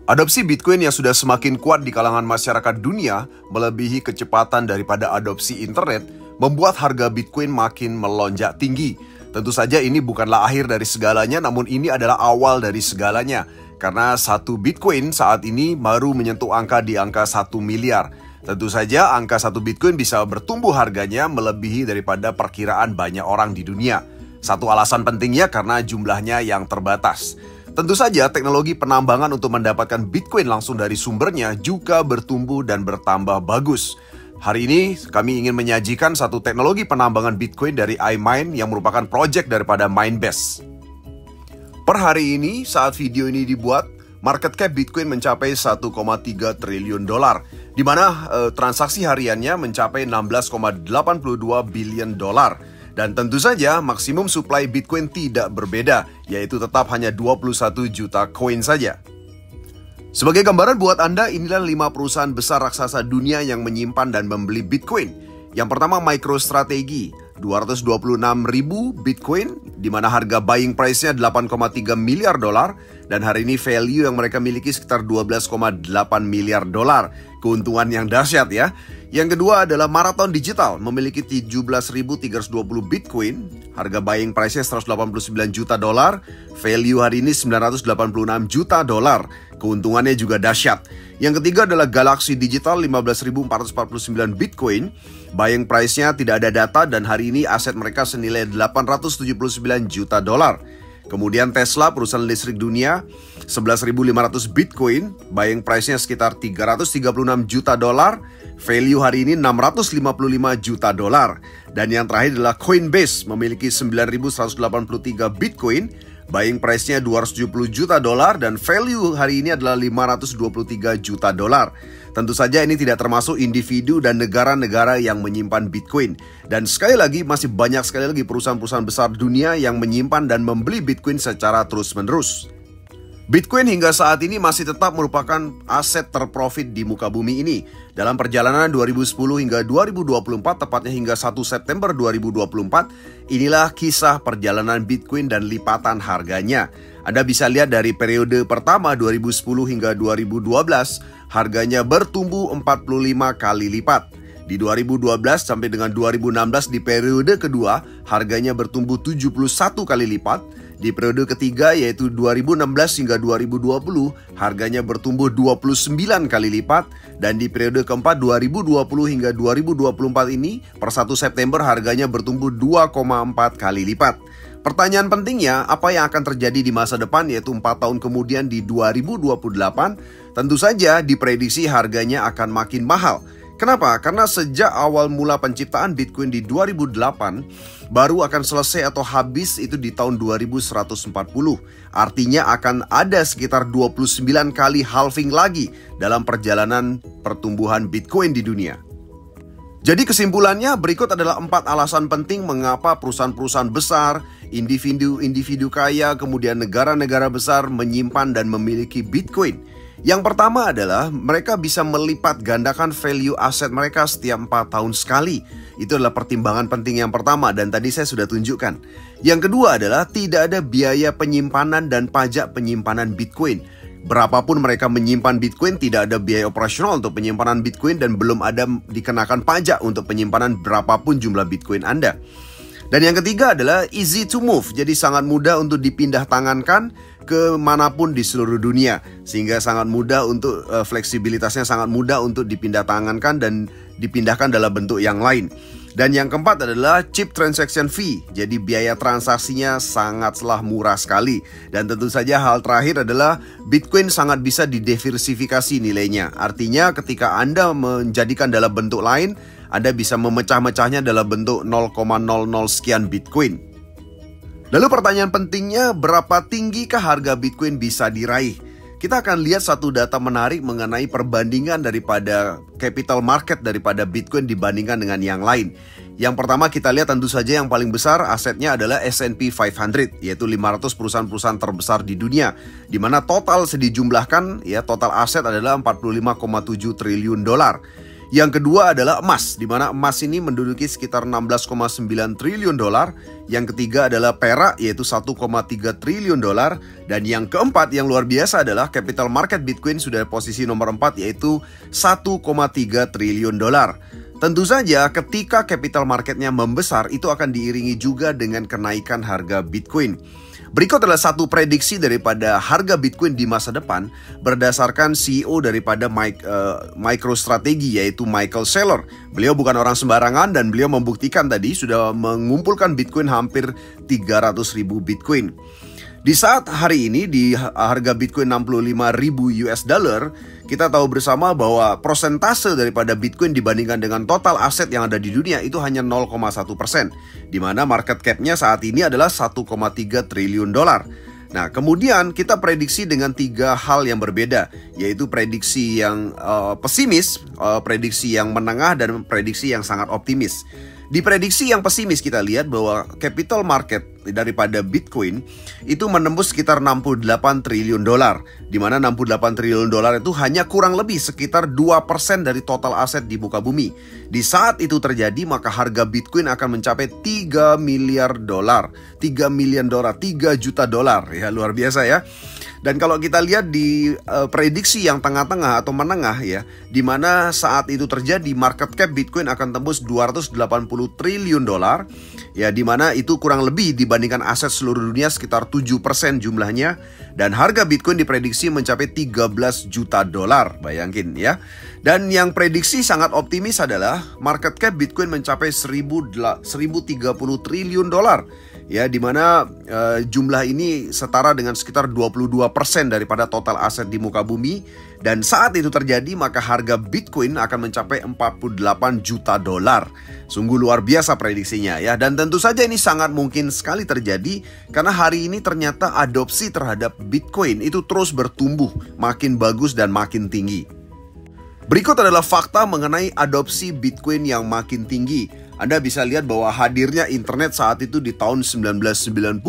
Adopsi Bitcoin yang sudah semakin kuat di kalangan masyarakat dunia, melebihi kecepatan daripada adopsi internet, membuat harga Bitcoin makin melonjak tinggi. Tentu saja ini bukanlah akhir dari segalanya, namun ini adalah awal dari segalanya. Karena satu Bitcoin saat ini baru menyentuh angka di angka 1 miliar. Tentu saja angka 1 Bitcoin bisa bertumbuh harganya melebihi daripada perkiraan banyak orang di dunia. Satu alasan pentingnya karena jumlahnya yang terbatas. Tentu saja teknologi penambangan untuk mendapatkan Bitcoin langsung dari sumbernya juga bertumbuh dan bertambah bagus. Hari ini kami ingin menyajikan satu teknologi penambangan Bitcoin dari iMine yang merupakan proyek daripada Minebase. Per hari ini saat video ini dibuat, market cap Bitcoin mencapai 1,3 triliun dolar, di mana transaksi hariannya mencapai 16,82 billion dolar. Dan tentu saja maksimum supply Bitcoin tidak berbeda, yaitu tetap hanya 21 juta koin saja. Sebagai gambaran buat Anda, inilah 5 perusahaan besar raksasa dunia yang menyimpan dan membeli Bitcoin. Yang pertama MicroStrategy, 226.000 Bitcoin, di mana harga buying price-nya 8,3 miliar dolar, dan hari ini value yang mereka miliki sekitar 12,8 miliar dolar. Keuntungan yang dahsyat ya. Yang kedua adalah Marathon Digital, memiliki 17.320 Bitcoin, harga buying price-nya 189 juta dolar, value hari ini 986 juta dolar, keuntungannya juga dahsyat. Yang ketiga adalah Galaxy Digital, 15.449 Bitcoin, buying price-nya tidak ada data dan hari ini aset mereka senilai 879 juta dolar. Kemudian Tesla, perusahaan listrik dunia, 11.500 Bitcoin, buying price-nya sekitar 336 juta dolar, value hari ini 655 juta dolar. Dan yang terakhir adalah Coinbase, memiliki 9.183 Bitcoin, buying price-nya 270 juta dolar dan value hari ini adalah 523 juta dolar. Tentu saja ini tidak termasuk individu dan negara-negara yang menyimpan Bitcoin. Dan sekali lagi masih banyak sekali lagi perusahaan-perusahaan besar dunia yang menyimpan dan membeli Bitcoin secara terus-menerus. Bitcoin hingga saat ini masih tetap merupakan aset terprofit di muka bumi ini. Dalam perjalanan 2010 hingga 2024, tepatnya hingga 1 September 2024, inilah kisah perjalanan Bitcoin dan lipatan harganya. Anda bisa lihat dari periode pertama 2010 hingga 2012, harganya bertumbuh 45 kali lipat. Di 2012 sampai dengan 2016 di periode kedua, harganya bertumbuh 71 kali lipat. Di periode ketiga yaitu 2016 hingga 2020, harganya bertumbuh 29 kali lipat. Dan di periode keempat 2020 hingga 2024 ini, per 1 September harganya bertumbuh 2,4 kali lipat. Pertanyaan pentingnya, apa yang akan terjadi di masa depan yaitu 4 tahun kemudian di 2028? Tentu saja diprediksi harganya akan makin mahal. Kenapa? Karena sejak awal mula penciptaan Bitcoin di 2008, baru akan selesai atau habis itu di tahun 2140. Artinya akan ada sekitar 29 kali halving lagi dalam perjalanan pertumbuhan Bitcoin di dunia. Jadi kesimpulannya berikut adalah 4 alasan penting mengapa perusahaan-perusahaan besar, individu kaya, kemudian negara-negara besar menyimpan dan memiliki Bitcoin. Yang pertama adalah mereka bisa melipat gandakan value aset mereka setiap 4 tahun sekali. Itu adalah pertimbangan penting yang pertama dan tadi saya sudah tunjukkan. Yang kedua adalah tidak ada biaya penyimpanan dan pajak penyimpanan Bitcoin. Berapapun mereka menyimpan Bitcoin, tidak ada biaya operasional untuk penyimpanan Bitcoin dan belum ada dikenakan pajak untuk penyimpanan berapapun jumlah Bitcoin Anda. Dan yang ketiga adalah easy to move, jadi sangat mudah untuk dipindah tangankan ke manapun di seluruh dunia. Sehingga sangat mudah untuk fleksibilitasnya sangat mudah untuk dipindah tangankan dan dipindahkan dalam bentuk yang lain. Dan yang keempat adalah cheap transaction fee, jadi biaya transaksinya sangatlah murah sekali. Dan tentu saja hal terakhir adalah Bitcoin sangat bisa didiversifikasi nilainya. Artinya ketika Anda menjadikan dalam bentuk lain, Anda bisa memecah-mecahnya dalam bentuk 0,00 sekian Bitcoin. Lalu pertanyaan pentingnya, berapa tinggikah harga Bitcoin bisa diraih? Kita akan lihat satu data menarik mengenai perbandingan daripada capital market daripada Bitcoin dibandingkan dengan yang lain. Yang pertama kita lihat tentu saja yang paling besar asetnya adalah S&P 500, yaitu 500 perusahaan-perusahaan terbesar di dunia, di mana total dijumlahkan ya total aset adalah 45,7 triliun dolar. Yang kedua adalah emas, di mana emas ini menduduki sekitar 16,9 triliun dolar. Yang ketiga adalah perak, yaitu 1,3 triliun dolar. Dan yang keempat yang luar biasa adalah capital market Bitcoin sudah posisi nomor 4, yaitu 1,3 triliun dolar. Tentu saja ketika capital marketnya membesar, itu akan diiringi juga dengan kenaikan harga Bitcoin. Berikut adalah satu prediksi daripada harga Bitcoin di masa depan berdasarkan CEO daripada MicroStrategy, yaitu Michael Saylor. Beliau bukan orang sembarangan dan beliau membuktikan tadi sudah mengumpulkan Bitcoin hampir 300.000 Bitcoin. Di saat hari ini di harga Bitcoin 65.000 US dollar, kita tahu bersama bahwa persentase daripada Bitcoin dibandingkan dengan total aset yang ada di dunia itu hanya 0,1%, di mana market cap-nya saat ini adalah 1,3 triliun dolar. Nah, kemudian kita prediksi dengan 3 hal yang berbeda, yaitu prediksi yang pesimis, prediksi yang menengah, dan prediksi yang sangat optimis. Di prediksi yang pesimis kita lihat bahwa capital market daripada Bitcoin itu menembus sekitar 68 triliun dolar, di mana 68 triliun dolar itu hanya kurang lebih sekitar 2% dari total aset di muka bumi. Di saat itu terjadi, maka harga Bitcoin akan mencapai 3 miliar dolar, 3 juta dolar, ya luar biasa ya. Dan kalau kita lihat di prediksi yang tengah-tengah atau menengah ya, di mana saat itu terjadi market cap Bitcoin akan tembus 280 triliun dolar, ya, di mana itu kurang lebih dibandingkan aset seluruh dunia sekitar 7% jumlahnya, dan harga Bitcoin diprediksi mencapai 13 juta dolar, bayangin ya. Dan yang prediksi sangat optimis adalah market cap Bitcoin mencapai 1030 triliun dolar. Ya, di mana jumlah ini setara dengan sekitar 22% daripada total aset di muka bumi. Dan saat itu terjadi, maka harga Bitcoin akan mencapai 48 juta dolar. Sungguh luar biasa prediksinya ya. Dan tentu saja ini sangat mungkin sekali terjadi, karena hari ini ternyata adopsi terhadap Bitcoin itu terus bertumbuh, makin bagus dan makin tinggi. Berikut adalah fakta mengenai adopsi Bitcoin yang makin tinggi. Anda bisa lihat bahwa hadirnya internet saat itu di tahun 1990,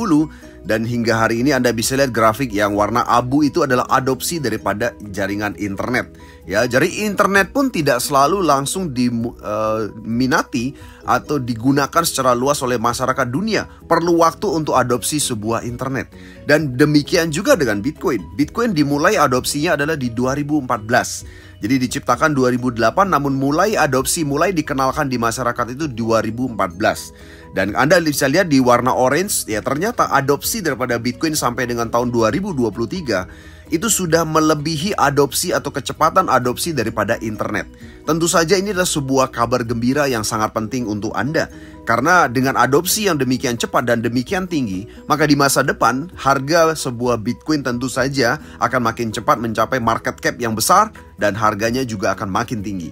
dan hingga hari ini Anda bisa lihat grafik yang warna abu itu adalah adopsi daripada jaringan internet. Ya, jadi internet pun tidak selalu langsung diminati atau digunakan secara luas oleh masyarakat dunia. Perlu waktu untuk adopsi sebuah internet. Dan demikian juga dengan Bitcoin. Bitcoin dimulai adopsinya adalah di 2014. Jadi diciptakan 2008, namun mulai adopsi, mulai dikenalkan di masyarakat itu 2014. Dan Anda bisa lihat di warna orange, ya ternyata adopsi daripada Bitcoin sampai dengan tahun 2023 itu sudah melebihi adopsi atau kecepatan adopsi daripada internet. Tentu saja ini adalah sebuah kabar gembira yang sangat penting untuk Anda. Karena dengan adopsi yang demikian cepat dan demikian tinggi, maka di masa depan harga sebuah Bitcoin tentu saja akan makin cepat mencapai market cap yang besar, dan harganya juga akan makin tinggi.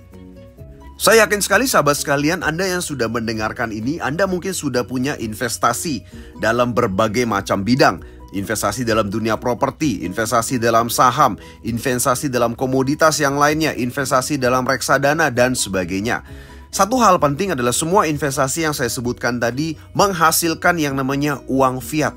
Saya yakin sekali sahabat sekalian, Anda yang sudah mendengarkan ini, Anda mungkin sudah punya investasi dalam berbagai macam bidang. Investasi dalam dunia properti, investasi dalam saham, investasi dalam komoditas yang lainnya, investasi dalam reksadana, dan sebagainya. Satu hal penting adalah semua investasi yang saya sebutkan tadi menghasilkan yang namanya uang fiat.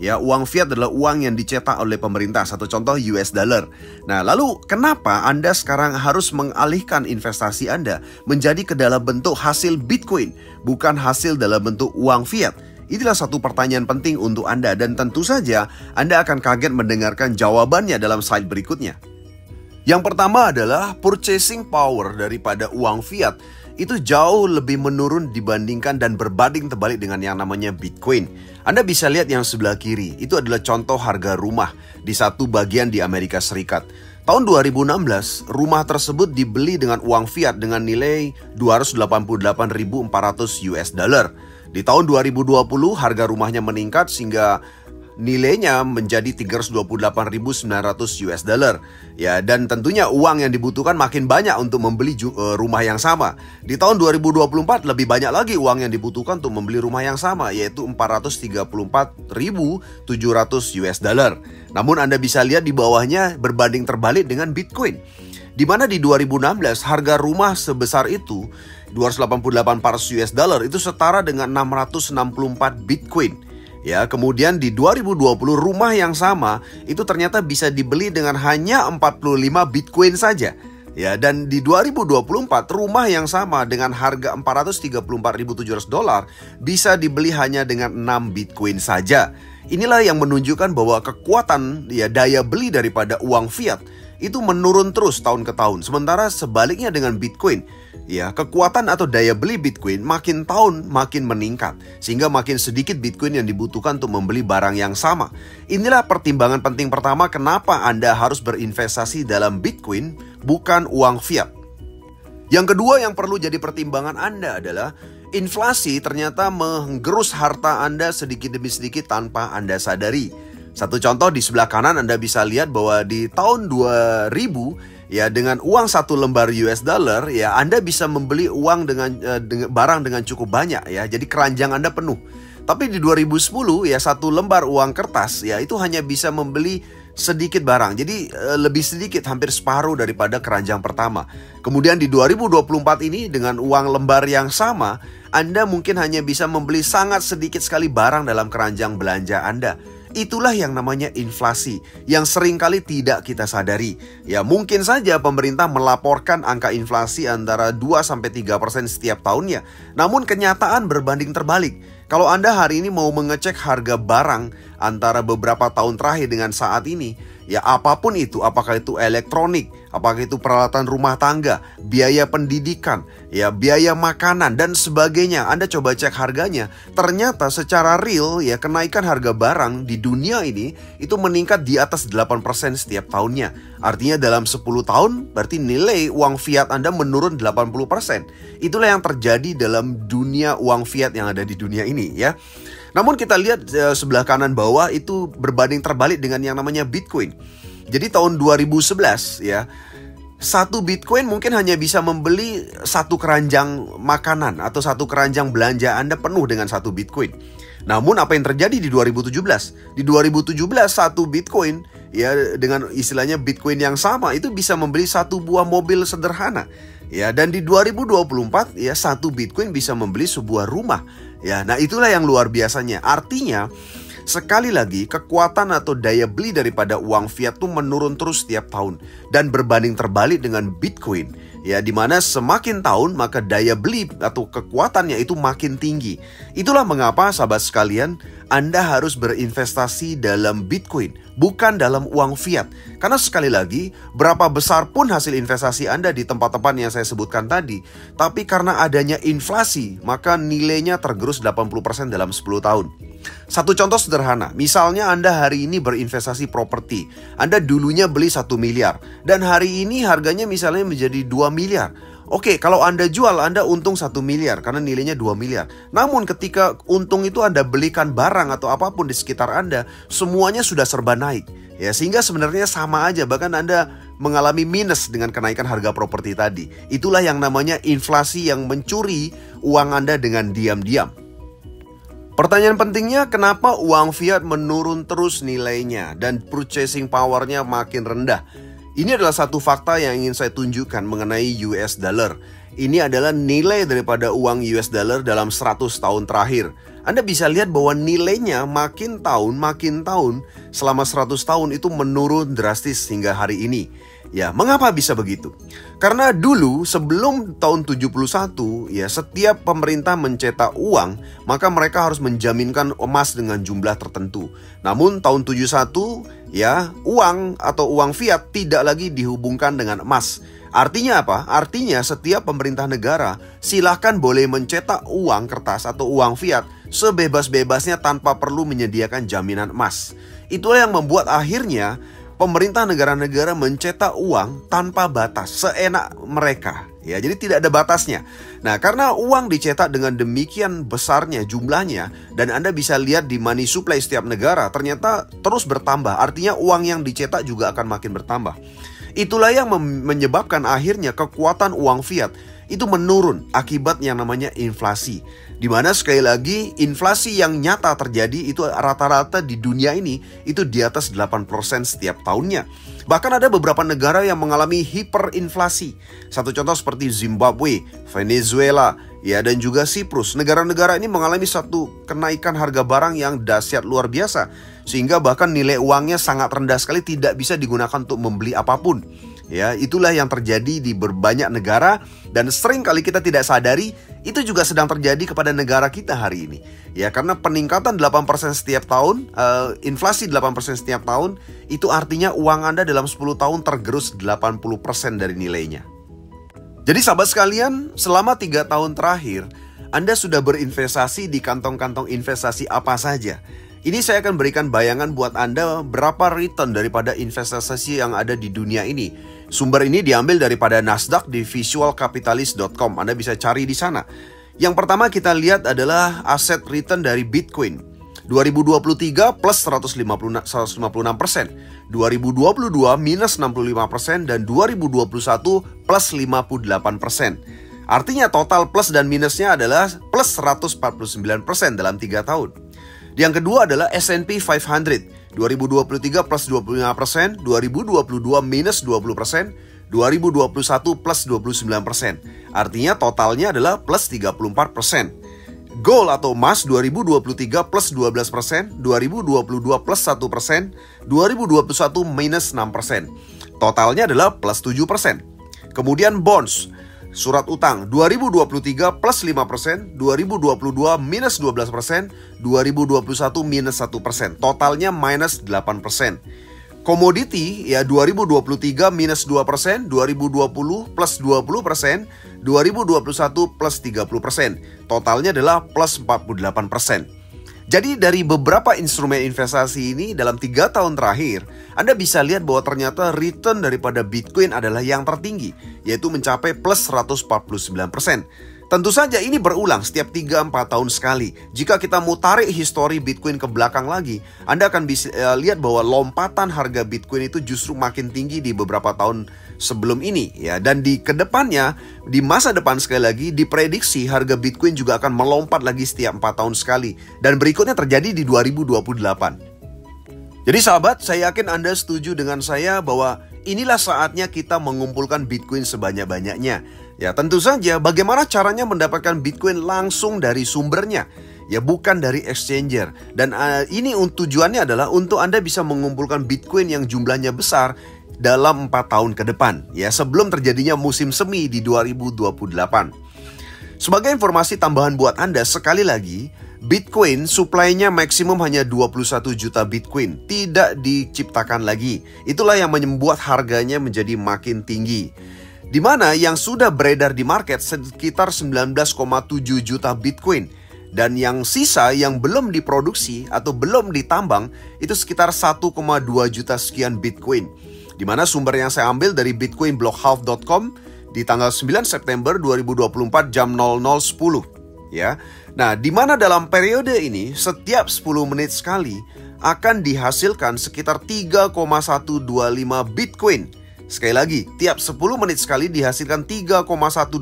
Ya, uang fiat adalah uang yang dicetak oleh pemerintah. Satu contoh US dollar. Nah, lalu kenapa Anda sekarang harus mengalihkan investasi Anda menjadi ke dalam bentuk hasil Bitcoin, bukan hasil dalam bentuk uang fiat? Itulah satu pertanyaan penting untuk Anda, dan tentu saja Anda akan kaget mendengarkan jawabannya dalam slide berikutnya. Yang pertama adalah purchasing power daripada uang fiat itu jauh lebih menurun dibandingkan dan berbanding terbalik dengan yang namanya Bitcoin. Anda bisa lihat yang sebelah kiri, itu adalah contoh harga rumah di satu bagian di Amerika Serikat. Tahun 2016, rumah tersebut dibeli dengan uang fiat dengan nilai 288.400 US dollar. Di tahun 2020, harga rumahnya meningkat sehingga nilainya menjadi 328.900 US dollar. Ya, dan tentunya uang yang dibutuhkan makin banyak untuk membeli rumah yang sama. Di tahun 2024 lebih banyak lagi uang yang dibutuhkan untuk membeli rumah yang sama, yaitu 434.700 US dollar. Namun Anda bisa lihat di bawahnya berbanding terbalik dengan Bitcoin, di mana di 2016 harga rumah sebesar itu 288.400 US dollar itu setara dengan 664 Bitcoin. Ya, kemudian di 2020 rumah yang sama itu ternyata bisa dibeli dengan hanya 45 Bitcoin saja. Ya, dan di 2024 rumah yang sama dengan harga $434.700 bisa dibeli hanya dengan 6 Bitcoin saja. Inilah yang menunjukkan bahwa kekuatan daya beli daripada uang fiat itu menurun terus tahun ke tahun. Sementara sebaliknya dengan Bitcoin, kekuatan atau daya beli Bitcoin makin tahun makin meningkat, sehingga makin sedikit Bitcoin yang dibutuhkan untuk membeli barang yang sama. Inilah pertimbangan penting pertama kenapa Anda harus berinvestasi dalam Bitcoin, bukan uang fiat. Yang kedua yang perlu jadi pertimbangan Anda adalah inflasi ternyata menggerus harta Anda sedikit demi sedikit tanpa Anda sadari. Satu contoh di sebelah kanan Anda bisa lihat bahwa di tahun 2000 dengan uang 1 lembar US dollar Anda bisa membeli uang dengan barang dengan cukup banyak jadi keranjang Anda penuh. Tapi di 2010 1 lembar uang kertas itu hanya bisa membeli sedikit barang. Jadi lebih sedikit, hampir separuh daripada keranjang pertama. Kemudian di 2024 ini dengan uang lembar yang sama, Anda mungkin hanya bisa membeli sangat sedikit sekali barang dalam keranjang belanja Anda. Itulah yang namanya inflasi, yang seringkali tidak kita sadari. Mungkin saja pemerintah melaporkan angka inflasi antara 2-3% setiap tahunnya. Namun kenyataan berbanding terbalik. Kalau Anda hari ini mau mengecek harga barang antara beberapa tahun terakhir dengan saat ini, apapun itu, apakah itu elektronik, apakah itu peralatan rumah tangga, biaya pendidikan, biaya makanan dan sebagainya, Anda coba cek harganya. Ternyata secara real kenaikan harga barang di dunia ini itu meningkat di atas 8% setiap tahunnya. Artinya dalam 10 tahun berarti nilai uang fiat Anda menurun 80%. Itulah yang terjadi dalam dunia uang fiat yang ada di dunia ini Namun kita lihat sebelah kanan bawah itu berbanding terbalik dengan yang namanya Bitcoin. Jadi tahun 2011 satu Bitcoin mungkin hanya bisa membeli satu keranjang makanan atau satu keranjang belanja Anda penuh dengan satu Bitcoin. Namun apa yang terjadi di 2017? Di 2017 satu Bitcoin dengan istilahnya Bitcoin yang sama itu bisa membeli satu buah mobil sederhana. Dan di 2024 satu Bitcoin bisa membeli sebuah rumah. Nah itulah yang luar biasanya. Artinya sekali lagi kekuatan atau daya beli daripada uang fiat itu menurun terus setiap tahun dan berbanding terbalik dengan Bitcoin. Di mana semakin tahun maka daya beli atau kekuatannya itu makin tinggi. Itulah mengapa sahabat sekalian Anda harus berinvestasi dalam Bitcoin, bukan dalam uang fiat. Karena sekali lagi berapa besar pun hasil investasi Anda di tempat-tempat yang saya sebutkan tadi, tapi karena adanya inflasi maka nilainya tergerus 80% dalam 10 tahun. Satu contoh sederhana, misalnya Anda hari ini berinvestasi properti. Anda dulunya beli 1 miliar dan hari ini harganya misalnya menjadi 2 miliar. Oke, kalau Anda jual, Anda untung 1 miliar karena nilainya 2 miliar. Namun ketika untung itu Anda belikan barang atau apapun di sekitar Anda, semuanya sudah serba naik. Sehingga sebenarnya sama aja, bahkan Anda mengalami minus dengan kenaikan harga properti tadi. Itulah yang namanya inflasi yang mencuri uang Anda dengan diam-diam. Pertanyaan pentingnya, kenapa uang fiat menurun terus nilainya dan purchasing power-nya makin rendah? Ini adalah satu fakta yang ingin saya tunjukkan mengenai US dollar. Ini adalah nilai daripada uang US dollar dalam 100 tahun terakhir. Anda bisa lihat bahwa nilainya makin tahun selama 100 tahun itu menurun drastis hingga hari ini. Mengapa bisa begitu? Karena dulu sebelum tahun 71 setiap pemerintah mencetak uang, maka mereka harus menjaminkan emas dengan jumlah tertentu. Namun tahun 71 uang atau uang fiat tidak lagi dihubungkan dengan emas. Artinya apa? Artinya setiap pemerintah negara silahkan boleh mencetak uang kertas atau uang fiat sebebas-bebasnya tanpa perlu menyediakan jaminan emas. Itulah yang membuat akhirnya pemerintah negara-negara mencetak uang tanpa batas, seenak mereka. Jadi tidak ada batasnya. Nah, karena uang dicetak dengan demikian besarnya jumlahnya, dan Anda bisa lihat di money supply setiap negara ternyata terus bertambah. Artinya uang yang dicetak juga akan makin bertambah. Itulah yang menyebabkan akhirnya kekuatan uang fiat itu menurun akibat yang namanya inflasi. Di mana sekali lagi inflasi yang nyata terjadi itu rata-rata di dunia ini itu di atas 8% setiap tahunnya. Bahkan ada beberapa negara yang mengalami hiperinflasi. Satu contoh seperti Zimbabwe, Venezuela, dan juga Siprus. Negara-negara ini mengalami satu kenaikan harga barang yang dahsyat luar biasa. Sehingga bahkan nilai uangnya sangat rendah sekali, tidak bisa digunakan untuk membeli apapun. Ya, itulah yang terjadi di berbanyak negara dan sering kali kita tidak sadari itu juga sedang terjadi kepada negara kita hari ini. Ya, karena peningkatan 8% setiap tahun, inflasi 8% setiap tahun, itu artinya uang Anda dalam 10 tahun tergerus 80% dari nilainya. Jadi sahabat sekalian, selama 3 tahun terakhir, Anda sudah berinvestasi di kantong-kantong investasi apa saja? Ini saya akan berikan bayangan buat Anda berapa return daripada investasi yang ada di dunia ini. Sumber ini diambil daripada Nasdaq di visualcapitalist.com. Anda bisa cari di sana. Yang pertama kita lihat adalah aset return dari Bitcoin. 2023 plus 156%, 2022 minus 65%, dan 2021 plus 58%. Artinya total plus dan minusnya adalah plus 149% dalam 3 tahun. Yang kedua adalah S&P 500. 2023 plus 25%, 2022 minus 20%, 2021 plus 29%. Artinya totalnya adalah plus 34%. Gold atau emas 2023 plus 12%, 2022 plus 1%, 2021 minus 6%. Totalnya adalah plus 7%. Kemudian bonds, surat utang 2023 plus 5%, 2022 minus 12%, 2021 minus 1%. Totalnya minus 8%. Komoditi ya 2023 minus 2%, 2020 plus 20%, 2021 plus 30%. Totalnya adalah plus 48%. Jadi dari beberapa instrumen investasi ini dalam 3 tahun terakhir, Anda bisa lihat bahwa ternyata return daripada Bitcoin adalah yang tertinggi, yaitu mencapai plus 149%. Tentu saja ini berulang setiap 3-4 tahun sekali. Jika kita mau tarik histori Bitcoin ke belakang lagi, Anda akan bisa lihat bahwa lompatan harga Bitcoin itu justru makin tinggi di beberapa tahun sebelum ini ya. Dan di kedepannya, di masa depan sekali lagi, diprediksi harga Bitcoin juga akan melompat lagi setiap 4 tahun sekali. Dan berikutnya terjadi di 2028. Jadi sahabat, saya yakin Anda setuju dengan saya bahwa inilah saatnya kita mengumpulkan Bitcoin sebanyak-banyaknya. Ya tentu saja bagaimana caranya mendapatkan Bitcoin langsung dari sumbernya. Ya bukan dari exchanger. Dan ini tujuannya adalah untuk Anda bisa mengumpulkan Bitcoin yang jumlahnya besar dalam 4 tahun ke depan. Ya sebelum terjadinya musim semi di 2028. Sebagai informasi tambahan buat Anda, sekali lagi, Bitcoin supply-nya maksimum hanya 21 juta Bitcoin, tidak diciptakan lagi. Itulah yang membuat harganya menjadi makin tinggi. Di mana yang sudah beredar di market sekitar 19,7 juta Bitcoin. Dan yang sisa yang belum diproduksi atau belum ditambang itu sekitar 1,2 juta sekian Bitcoin. Di mana sumber yang saya ambil dari bitcoinblockhalf.com di tanggal 9 September 2024 jam 00.10. Ya. Nah, di mana dalam periode ini setiap 10 menit sekali akan dihasilkan sekitar 3,125 Bitcoin. Sekali lagi, tiap 10 menit sekali dihasilkan 3,125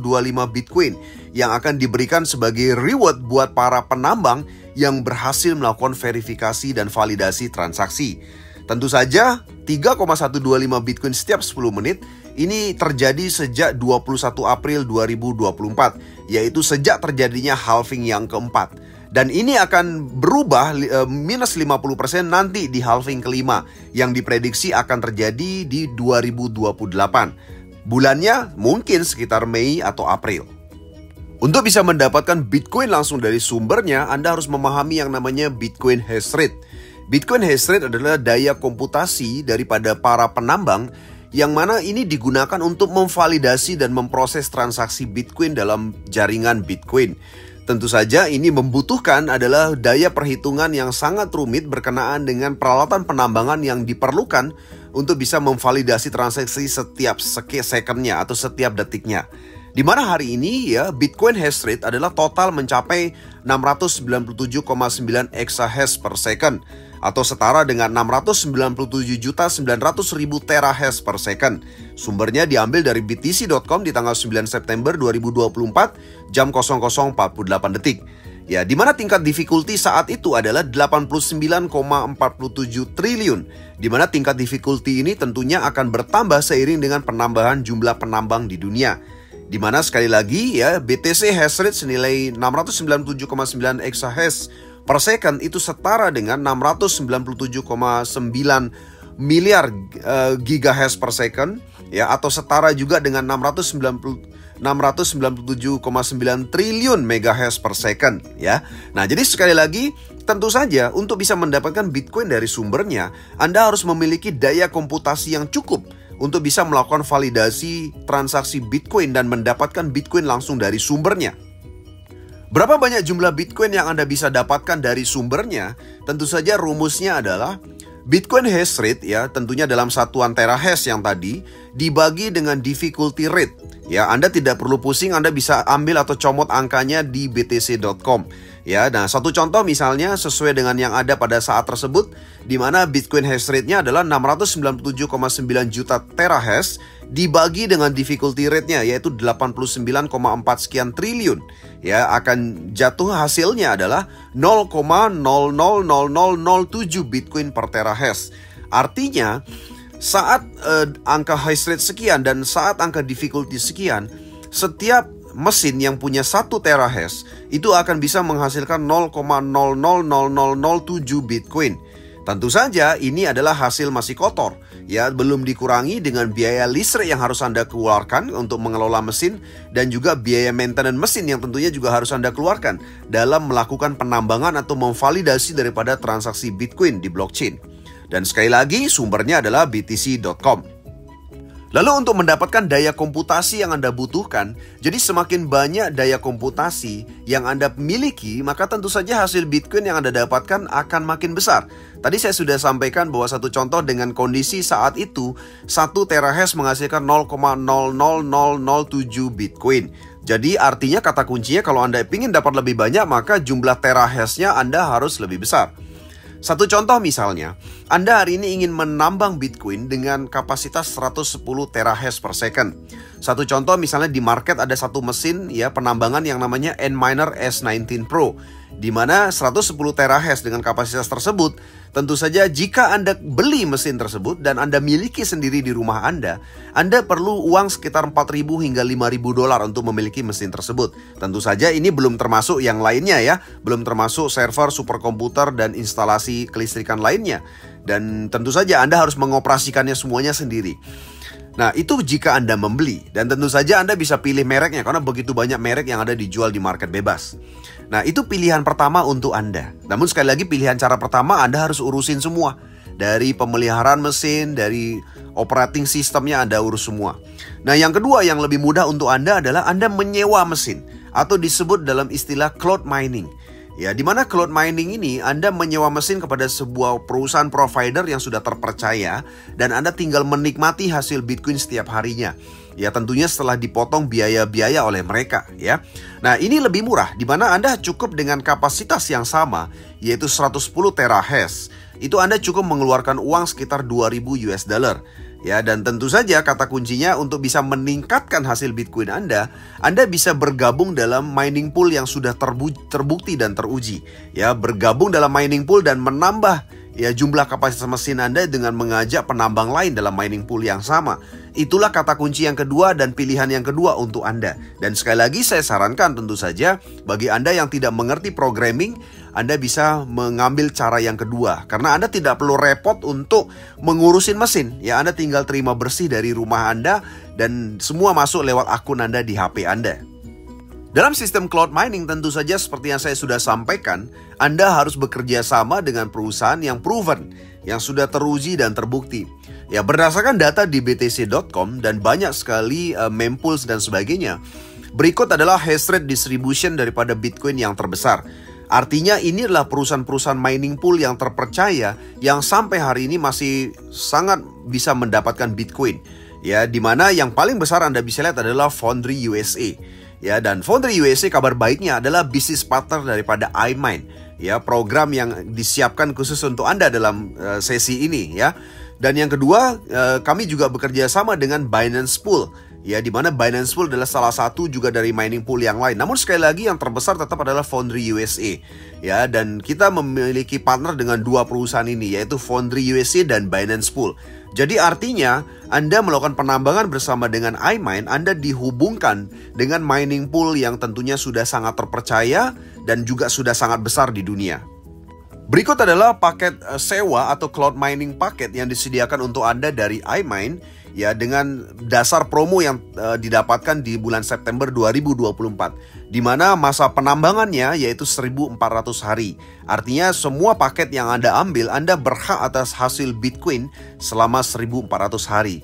Bitcoin yang akan diberikan sebagai reward buat para penambang yang berhasil melakukan verifikasi dan validasi transaksi. Tentu saja 3,125 Bitcoin setiap 10 menit ini terjadi sejak 21 April 2024, yaitu sejak terjadinya halving yang keempat. Dan ini akan berubah minus 50% nanti di halving kelima yang diprediksi akan terjadi di 2028. Bulannya mungkin sekitar Mei atau April. Untuk bisa mendapatkan Bitcoin langsung dari sumbernya, Anda harus memahami yang namanya Bitcoin hash rate. Bitcoin hash rate adalah daya komputasi daripada para penambang yang mana ini digunakan untuk memvalidasi dan memproses transaksi Bitcoin dalam jaringan Bitcoin. Tentu saja ini membutuhkan adalah daya perhitungan yang sangat rumit berkenaan dengan peralatan penambangan yang diperlukan untuk bisa memvalidasi transaksi setiap secondnya atau setiap detiknya. Di mana hari ini ya Bitcoin hash rate adalah total mencapai 697,9 exahash per second atau setara dengan 697.900.000 terahash per second. Sumbernya diambil dari btc.com di tanggal 9 September 2024 jam 00.48 detik. Ya, di mana tingkat difficulty saat itu adalah 89,47 triliun. Di mana tingkat difficulty ini tentunya akan bertambah seiring dengan penambahan jumlah penambang di dunia. Di mana sekali lagi ya BTC hash rate senilai 697,9 exahash per second itu setara dengan 697,9 miliar gigahash per second, ya, atau setara juga dengan 697,9 triliun megahash per second, ya. Nah, jadi sekali lagi, tentu saja untuk bisa mendapatkan Bitcoin dari sumbernya, Anda harus memiliki daya komputasi yang cukup untuk bisa melakukan validasi transaksi Bitcoin dan mendapatkan Bitcoin langsung dari sumbernya. Berapa banyak jumlah Bitcoin yang Anda bisa dapatkan dari sumbernya? Tentu saja rumusnya adalah Bitcoin hash rate, ya, tentunya dalam satuan terahash yang tadi, dibagi dengan difficulty rate. Ya, Anda tidak perlu pusing, Anda bisa ambil atau comot angkanya di btc.com. Ya, nah satu contoh misalnya sesuai dengan yang ada pada saat tersebut, di mana Bitcoin hash rate-nya adalah 697,9 juta terahash dibagi dengan difficulty rate-nya yaitu 89,4 sekian triliun. Ya, akan jatuh hasilnya adalah 0,000007 Bitcoin per terahash. Artinya saat angka hash rate sekian dan saat angka difficulty sekian, setiap mesin yang punya 1 terahash itu akan bisa menghasilkan 0,000007 Bitcoin. Tentu saja ini adalah hasil masih kotor, ya, belum dikurangi dengan biaya listrik yang harus Anda keluarkan untuk mengelola mesin dan juga biaya maintenance mesin yang tentunya juga harus Anda keluarkan dalam melakukan penambangan atau memvalidasi daripada transaksi Bitcoin di blockchain. Dan sekali lagi sumbernya adalah btc.com. Lalu untuk mendapatkan daya komputasi yang Anda butuhkan, jadi semakin banyak daya komputasi yang Anda miliki, maka tentu saja hasil Bitcoin yang Anda dapatkan akan makin besar. Tadi saya sudah sampaikan bahwa satu contoh dengan kondisi saat itu, 1 terahash menghasilkan 0,00007 Bitcoin. Jadi artinya kata kuncinya kalau Anda ingin dapat lebih banyak, maka jumlah terahashnya Anda harus lebih besar. Satu contoh misalnya, Anda hari ini ingin menambang Bitcoin dengan kapasitas 110 terahash per second. Satu contoh misalnya di market ada satu mesin, ya, penambangan yang namanya Antminer S19 Pro, di mana 110 terahash dengan kapasitas tersebut. Tentu saja jika Anda beli mesin tersebut dan Anda miliki sendiri di rumah Anda perlu uang sekitar 4.000 hingga 5.000 dolar untuk memiliki mesin tersebut. Tentu saja ini belum termasuk yang lainnya, ya, belum termasuk server, superkomputer, dan instalasi kelistrikan lainnya. Dan tentu saja Anda harus mengoperasikannya semuanya sendiri. Nah, itu jika Anda membeli. Dan tentu saja Anda bisa pilih mereknya karena begitu banyak merek yang ada dijual di market bebas. Nah, itu pilihan pertama untuk Anda. Namun sekali lagi pilihan cara pertama Anda harus urusin semua. Dari pemeliharaan mesin, dari operating sistemnya Anda urus semua. Nah, yang kedua yang lebih mudah untuk Anda adalah Anda menyewa mesin atau disebut dalam istilah cloud mining. Ya, di mana cloud mining ini Anda menyewa mesin kepada sebuah perusahaan provider yang sudah terpercaya dan Anda tinggal menikmati hasil Bitcoin setiap harinya. Ya, tentunya setelah dipotong biaya-biaya oleh mereka, ya. Nah, ini lebih murah di mana Anda cukup dengan kapasitas yang sama yaitu 110 terahash. Itu Anda cukup mengeluarkan uang sekitar 2.000 US dollar. Ya, dan tentu saja kata kuncinya untuk bisa meningkatkan hasil Bitcoin Anda bisa bergabung dalam mining pool yang sudah terbukti dan teruji. Ya, bergabung dalam mining pool dan menambah, ya, jumlah kapasitas mesin Anda dengan mengajak penambang lain dalam mining pool yang sama. Itulah kata kunci yang kedua dan pilihan yang kedua untuk Anda. Dan sekali lagi saya sarankan tentu saja bagi Anda yang tidak mengerti programming, Anda bisa mengambil cara yang kedua. Karena Anda tidak perlu repot untuk mengurusin mesin. Ya, Anda tinggal terima bersih dari rumah Anda dan semua masuk lewat akun Anda di HP Anda. Dalam sistem cloud mining tentu saja seperti yang saya sudah sampaikan, Anda harus bekerja sama dengan perusahaan yang proven, yang sudah teruji dan terbukti. Ya, berdasarkan data di btc.com dan banyak sekali mempools dan sebagainya, berikut adalah hash rate distribution daripada Bitcoin yang terbesar. Artinya ini adalah perusahaan-perusahaan mining pool yang terpercaya yang sampai hari ini masih sangat bisa mendapatkan Bitcoin. Ya, di mana yang paling besar Anda bisa lihat adalah Foundry USA. Ya, dan Foundry USA kabar baiknya adalah bisnis partner daripada iMine. Ya, program yang disiapkan khusus untuk Anda dalam sesi ini, ya. Dan yang kedua, kami juga bekerja sama dengan Binance Pool. Ya, di mana Binance Pool adalah salah satu juga dari mining pool yang lain. Namun sekali lagi yang terbesar tetap adalah Foundry USA. Ya, dan kita memiliki partner dengan dua perusahaan ini, yaitu Foundry USA dan Binance Pool. Jadi artinya Anda melakukan penambangan bersama dengan iMine, Anda dihubungkan dengan mining pool yang tentunya sudah sangat terpercaya dan juga sudah sangat besar di dunia. Berikut adalah paket sewa atau cloud mining paket yang disediakan untuk Anda dari iMine ya, dengan dasar promo yang didapatkan di bulan September 2024, di mana masa penambangannya yaitu 1.400 hari. Artinya semua paket yang Anda ambil, Anda berhak atas hasil Bitcoin selama 1.400 hari.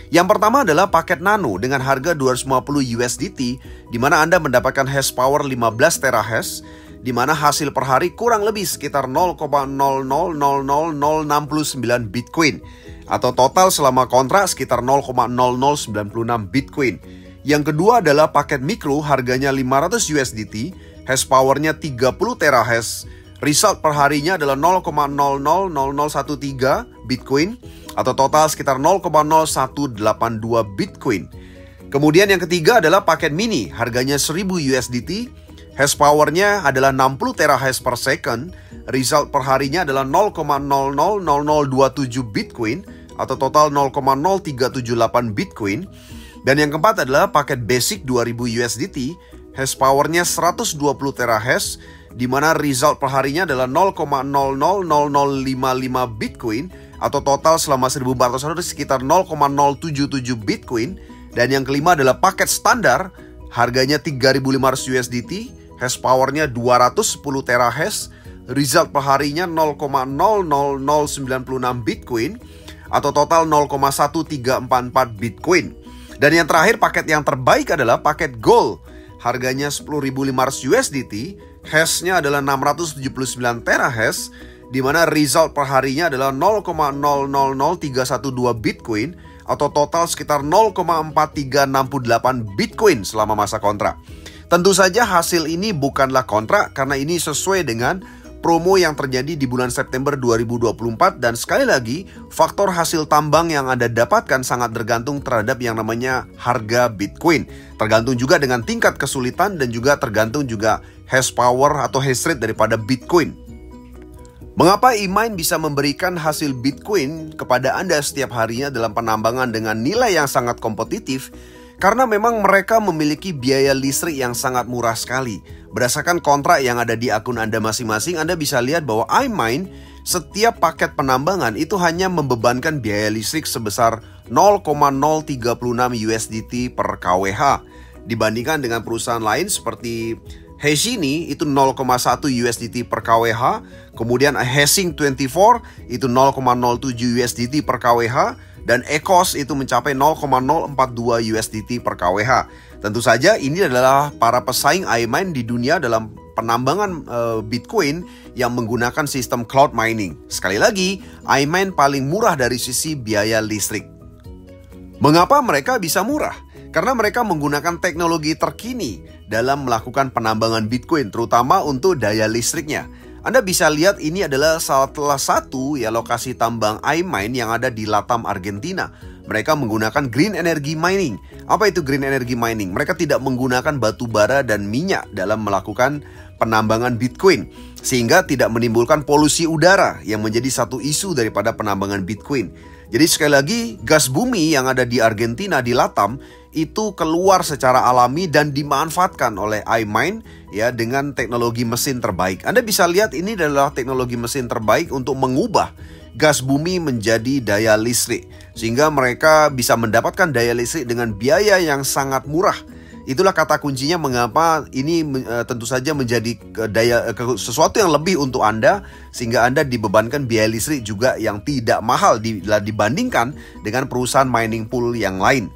Yang pertama adalah paket nano dengan harga 250 USDT, di mana Anda mendapatkan hash power 15 terahash, di mana hasil per hari kurang lebih sekitar 0,000069 Bitcoin, atau total selama kontrak sekitar 0,0096 Bitcoin. Yang kedua adalah paket mikro, harganya 500 USDT, hash powernya 30 terahash, result per harinya adalah 0,000013 Bitcoin, atau total sekitar 0,0182 Bitcoin. Kemudian yang ketiga adalah paket mini, harganya 1000 USDT, hash powernya adalah 60 terahash per second, result per harinya adalah 0,000027 Bitcoin, atau total 0,0378 Bitcoin. Dan yang keempat adalah paket basic 2000 USDT, hash powernya 120 terahash, di mana result per harinya adalah 0,000055 Bitcoin, atau total selama 1.400 hari sekitar 0,077 Bitcoin. Dan yang kelima adalah paket standar, harganya 3.500 USDT, hash powernya 210 terahash, result per harinya 0,000096 Bitcoin, atau total 0,1344 Bitcoin. Dan yang terakhir, paket yang terbaik adalah paket gold, harganya 10.500 USDT, hashnya adalah 679 terahash, di mana result per harinya adalah 0,000312 Bitcoin, atau total sekitar 0,4368 Bitcoin selama masa kontrak. Tentu saja hasil ini bukanlah kontrak, karena ini sesuai dengan promo yang terjadi di bulan September 2024. Dan sekali lagi, faktor hasil tambang yang Anda dapatkan sangat tergantung terhadap yang namanya harga Bitcoin. Tergantung juga dengan tingkat kesulitan, dan juga tergantung juga hash power atau hash rate daripada Bitcoin. Mengapa iMine bisa memberikan hasil Bitcoin kepada Anda setiap harinya dalam penambangan dengan nilai yang sangat kompetitif? Karena memang mereka memiliki biaya listrik yang sangat murah sekali. Berdasarkan kontrak yang ada di akun Anda masing-masing, Anda bisa lihat bahwa iMine setiap paket penambangan itu hanya membebankan biaya listrik sebesar 0,036 USDT per kWh. Dibandingkan dengan perusahaan lain seperti Hashini itu 0,1 USDT per kWh, kemudian Hashing24 itu 0,07 USDT per kWh, dan ECOS itu mencapai 0,042 USDT per kWh. Tentu saja ini adalah para pesaing iMine di dunia dalam penambangan Bitcoin yang menggunakan sistem cloud mining. Sekali lagi, iMine paling murah dari sisi biaya listrik. Mengapa mereka bisa murah? Karena mereka menggunakan teknologi terkini dalam melakukan penambangan Bitcoin, terutama untuk daya listriknya. Anda bisa lihat ini adalah salah satu ya lokasi tambang iMine yang ada di Latam, Argentina. Mereka menggunakan green energy mining. Apa itu green energy mining? Mereka tidak menggunakan batu bara dan minyak dalam melakukan penambangan Bitcoin, sehingga tidak menimbulkan polusi udara yang menjadi satu isu daripada penambangan Bitcoin. Jadi sekali lagi, gas bumi yang ada di Argentina, di Latam, itu keluar secara alami dan dimanfaatkan oleh iMine ya dengan teknologi mesin terbaik. Anda bisa lihat ini adalah teknologi mesin terbaik untuk mengubah gas bumi menjadi daya listrik, sehingga mereka bisa mendapatkan daya listrik dengan biaya yang sangat murah. Itulah kata kuncinya mengapa ini tentu saja menjadi sesuatu yang lebih untuk Anda, sehingga Anda dibebankan biaya listrik juga yang tidak mahal dibandingkan dengan perusahaan mining pool yang lain.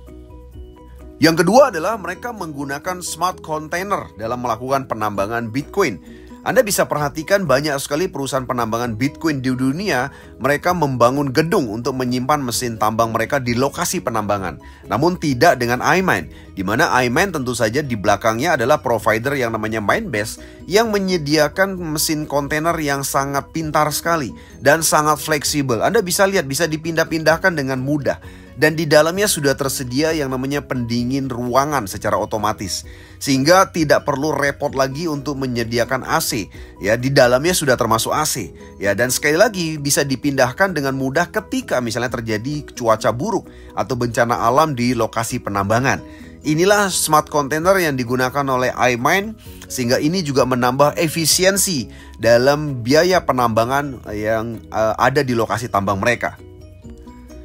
Yang kedua adalah mereka menggunakan smart container dalam melakukan penambangan Bitcoin. Anda bisa perhatikan banyak sekali perusahaan penambangan Bitcoin di dunia, mereka membangun gedung untuk menyimpan mesin tambang mereka di lokasi penambangan. Namun tidak dengan iMine, di mana iMine tentu saja di belakangnya adalah provider yang namanya Minebase yang menyediakan mesin kontainer yang sangat pintar sekali dan sangat fleksibel. Anda bisa lihat, bisa dipindah-pindahkan dengan mudah. Dan di dalamnya sudah tersedia yang namanya pendingin ruangan secara otomatis, sehingga tidak perlu repot lagi untuk menyediakan AC. Ya, di dalamnya sudah termasuk AC. Ya, dan sekali lagi bisa dipindahkan dengan mudah ketika misalnya terjadi cuaca buruk atau bencana alam di lokasi penambangan. Inilah smart container yang digunakan oleh iMine, sehingga ini juga menambah efisiensi dalam biaya penambangan yang ada di lokasi tambang mereka.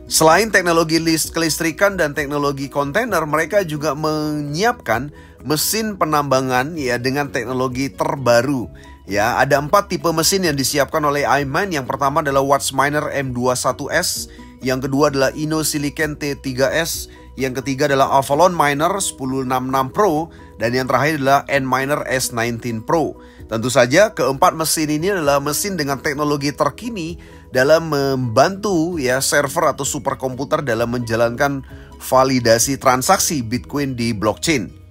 Selain teknologi kelistrikan dan teknologi kontainer, mereka juga menyiapkan mesin penambangan ya dengan teknologi terbaru. Ya, ada 4 tipe mesin yang disiapkan oleh iMine. Yang pertama adalah Watchminer M21S, yang kedua adalah InnoSilicon T3S, yang ketiga adalah Avalon Miner 1066 Pro, dan yang terakhir adalah Nminer S19 Pro. Tentu saja keempat mesin ini adalah mesin dengan teknologi terkini dalam membantu ya server atau superkomputer dalam menjalankan validasi transaksi Bitcoin di blockchain.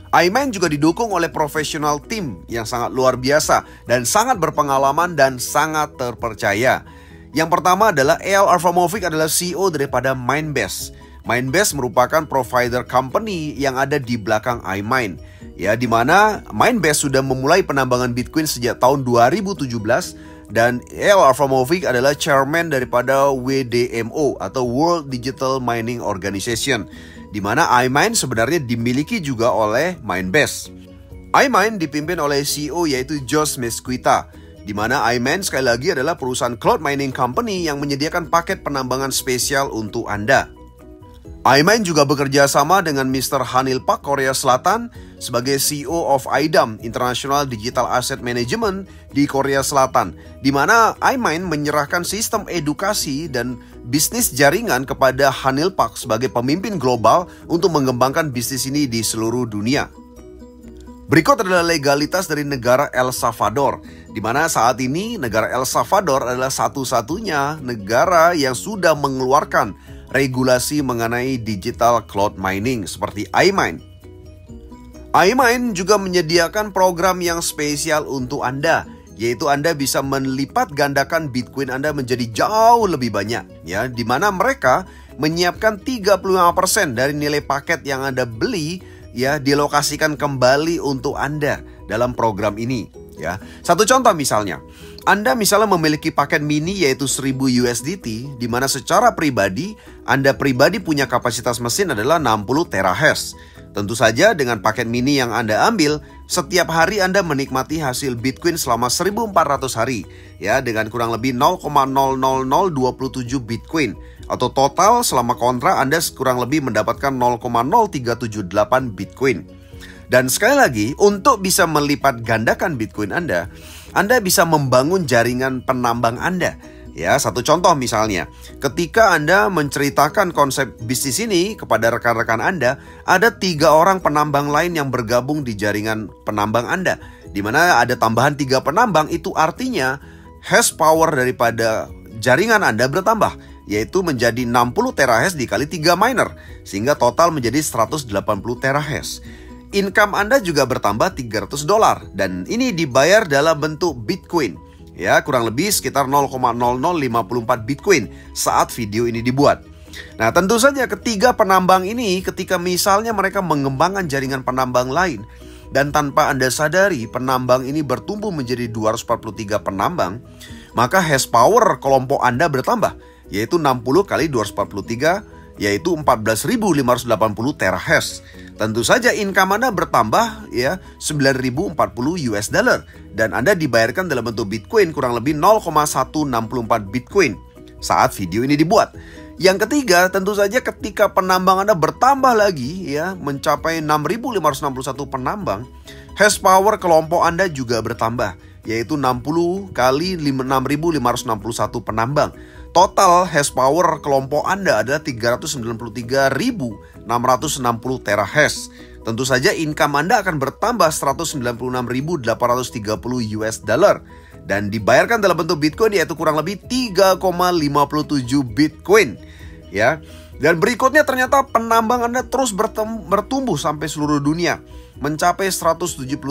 iMine juga didukung oleh professional team yang sangat luar biasa dan sangat berpengalaman dan sangat terpercaya. Yang pertama adalah Eyal Arvamovic, adalah CEO daripada Minebase. Minebase merupakan provider company yang ada di belakang iMine. Ya, di mana Minebase sudah memulai penambangan Bitcoin sejak tahun 2017 dan Eyal Arvamovic adalah chairman daripada WDMO atau World Digital Mining Organization, di mana iMine sebenarnya dimiliki juga oleh Minebase. iMine dipimpin oleh CEO yaitu Josh Mesquita, di mana iMine sekali lagi adalah perusahaan cloud mining company yang menyediakan paket penambangan spesial untuk Anda. iMine juga bekerja sama dengan Mr. Hanil Pak Korea Selatan sebagai CEO of IDAM, International Digital Asset Management di Korea Selatan, di mana iMine menyerahkan sistem edukasi dan bisnis jaringan kepada Hanil Pak sebagai pemimpin global untuk mengembangkan bisnis ini di seluruh dunia. Berikut adalah legalitas dari negara El Salvador, di mana saat ini negara El Salvador adalah satu-satunya negara yang sudah mengeluarkan regulasi mengenai digital cloud mining seperti iMine. iMine juga menyediakan program yang spesial untuk Anda, yaitu Anda bisa melipat gandakan Bitcoin Anda menjadi jauh lebih banyak, ya, di mana mereka menyiapkan 35% dari nilai paket yang Anda beli, ya, dilokasikan kembali untuk Anda dalam program ini, ya. Satu contoh misalnya, Anda misalnya memiliki paket mini yaitu 1000 USDT, di mana secara pribadi Anda pribadi punya kapasitas mesin adalah 60 terahash. Tentu saja dengan paket mini yang Anda ambil, setiap hari Anda menikmati hasil Bitcoin selama 1400 hari, ya, dengan kurang lebih 0,00027 Bitcoin, atau total selama kontrak Anda kurang lebih mendapatkan 0,0378 Bitcoin. Dan sekali lagi, untuk bisa melipat gandakan Bitcoin Anda bisa membangun jaringan penambang Anda. Ya, satu contoh misalnya, ketika Anda menceritakan konsep bisnis ini kepada rekan-rekan Anda, ada 3 orang penambang lain yang bergabung di jaringan penambang Anda, di mana ada tambahan 3 penambang. Itu artinya hash power daripada jaringan Anda bertambah, yaitu menjadi 60 terahash dikali 3 miner, sehingga total menjadi 180 terahash. Income Anda juga bertambah $300 dan ini dibayar dalam bentuk Bitcoin. Ya, kurang lebih sekitar 0,0054 Bitcoin saat video ini dibuat. Nah, tentu saja ketiga penambang ini ketika misalnya mereka mengembangkan jaringan penambang lain dan tanpa Anda sadari penambang ini bertumbuh menjadi 243 penambang, maka hash power kelompok Anda bertambah, yaitu 60 kali 243, yaitu 14.580 terahash. Tentu saja income Anda bertambah, ya, 9.040 US dollar dan Anda dibayarkan dalam bentuk Bitcoin kurang lebih 0,164 Bitcoin saat video ini dibuat. Yang ketiga, tentu saja ketika penambang Anda bertambah lagi, ya, mencapai 6.561 penambang, hash power kelompok Anda juga bertambah, yaitu 60 kali 6.561 penambang. Total hash power kelompok Anda adalah 393.660 terahash. Tentu saja income Anda akan bertambah 196.830 US dollar dan dibayarkan dalam bentuk Bitcoin, yaitu kurang lebih 3,57 Bitcoin, ya. Dan berikutnya ternyata penambang Anda terus bertumbuh sampai seluruh dunia, mencapai 177.146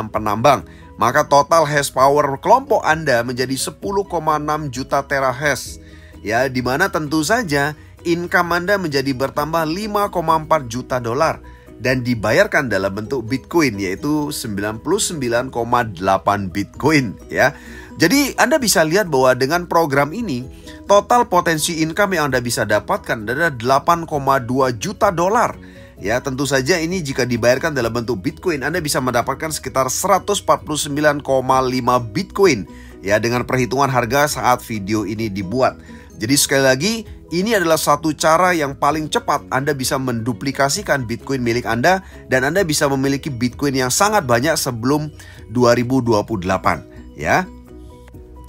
penambang. Maka total hash power kelompok Anda menjadi 10,6 juta terahash. Ya, dimana tentu saja income Anda menjadi bertambah 5,4 juta dolar. dan dibayarkan dalam bentuk Bitcoin, yaitu 99,8 Bitcoin ya. Jadi Anda bisa lihat bahwa dengan program ini total potensi income yang Anda bisa dapatkan adalah 8,2 juta dolar. Ya, tentu saja ini jika dibayarkan dalam bentuk Bitcoin, Anda bisa mendapatkan sekitar 149,5 Bitcoin ya, dengan perhitungan harga saat video ini dibuat. Jadi sekali lagi, ini adalah satu cara yang paling cepat Anda bisa menduplikasikan Bitcoin milik Anda, dan Anda bisa memiliki Bitcoin yang sangat banyak sebelum 2028 ya.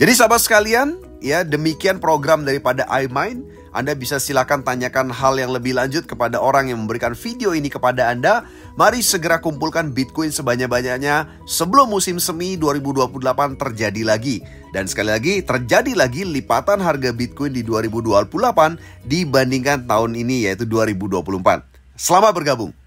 Jadi sahabat sekalian, ya demikian program daripada iMine. Anda bisa silakan tanyakan hal yang lebih lanjut kepada orang yang memberikan video ini kepada Anda. Mari segera kumpulkan Bitcoin sebanyak-banyaknya sebelum musim semi 2028 terjadi lagi. Dan sekali lagi, terjadi lagi lipatan harga Bitcoin di 2028 dibandingkan tahun ini, yaitu 2024. Selamat bergabung.